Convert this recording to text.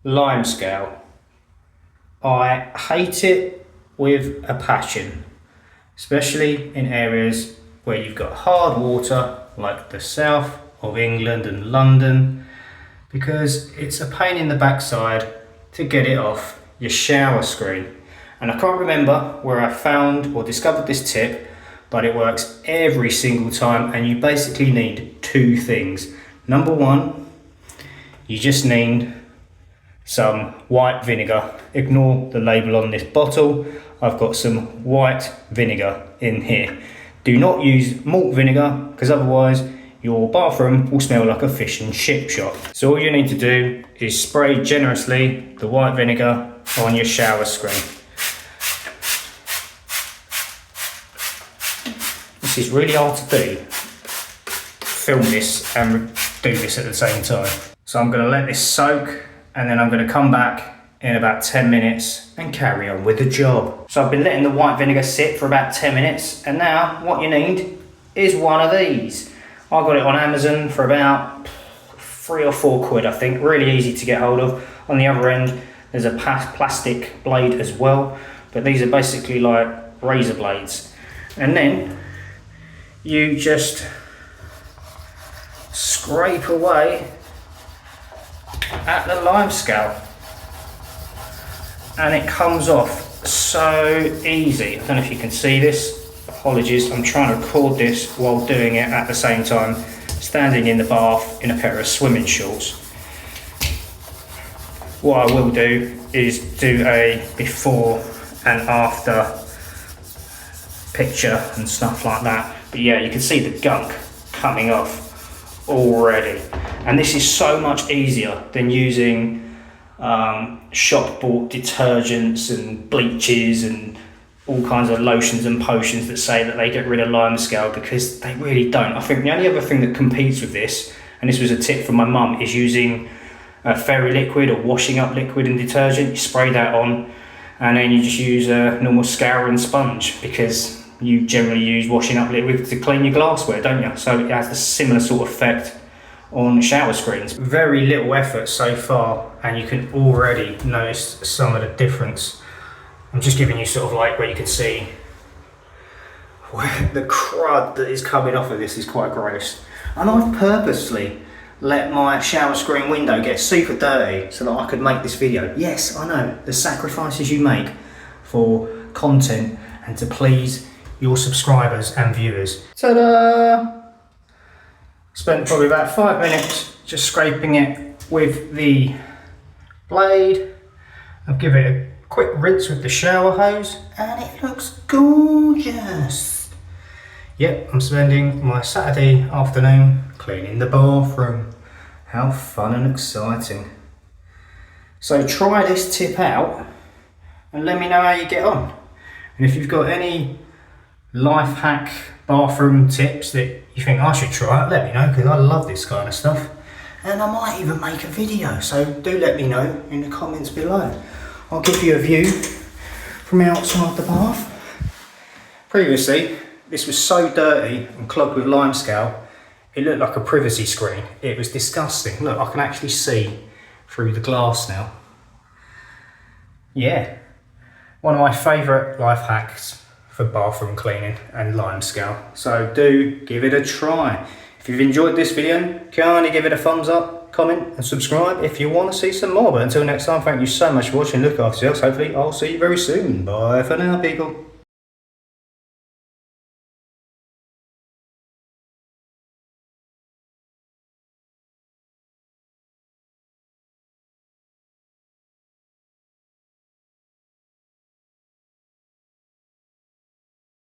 Limescale. I hate it with a passion, especially in areas where you've got hard water like the south of England and London, because it's a pain in the backside to get it off your shower screen. And I can't remember where I found or discovered this tip, but it works every single time, and you basically need two things. Number one, you just need some white vinegar. Ignore the label on this bottle. I've got some white vinegar in here. Do not use malt vinegar, because otherwise your bathroom will smell like a fish and chip shop. So all you need to do is spray generously the white vinegar on your shower screen. This is really hard to do. Film this and do this at the same time. So I'm going to let this soak, and then I'm going to come back in about 10 minutes and carry on with the job. So I've been letting the white vinegar sit for about 10 minutes, and now what you need is one of these. I got it on Amazon for about £3 or £4, I think. Really easy to get hold of. On the other end there's a plastic blade as well, but these are basically like razor blades. And then you just scrape away at the Limescale, and it comes off so easy. I don't know if you can see this. Apologies, I'm trying to record this while doing it at the same time, standing in the bath in a pair of swimming shorts. What I will do is do a before and after picture and stuff like that. But yeah, you can see the gunk coming off already. And this is so much easier than using shop bought detergents and bleaches and all kinds of lotions and potions that say that they get rid of Limescale, because they really don't. I think the only other thing that competes with this, and this was a tip from my mum, is using a fairy liquid or washing up liquid and detergent. You spray that on, and then you just use a normal scour and sponge, because you generally use washing up liquid to clean your glassware, don't you? So it has a similar sort of effect on shower screens. Very little effort so far, and you can already notice some of the difference. I'm just giving you sort of like where you can see where the crud that is coming off of this is quite gross. And I've purposely let my shower screen window get super dirty so that I could make this video. Yes, I know, the sacrifices you make for content and to please your subscribers and viewers. Ta-da! Spent probably about 5 minutes just scraping it with the blade. I've given it a quick rinse with the shower hose, and it looks gorgeous. Yep, I'm spending my Saturday afternoon cleaning the bathroom. How fun and exciting. So try this tip out and let me know how you get on. And if you've got any life hack bathroom tips that you think I should try, let me know, because I love this kind of stuff. And I might even make a video, so do let me know in the comments below. I'll give you a view from outside the bath. Previously, this was so dirty and clogged with Limescale, it looked like a privacy screen. It was disgusting. Look, I can actually see through the glass now. Yeah, one of my favourite life hacks for bathroom cleaning and Limescale. So do give it a try. If you've enjoyed this video, kindly give it a thumbs up, comment and subscribe if you want to see some more. But until next time, thank you so much for watching. Look after yourselves. Hopefully I'll see you very soon. Bye for now, people.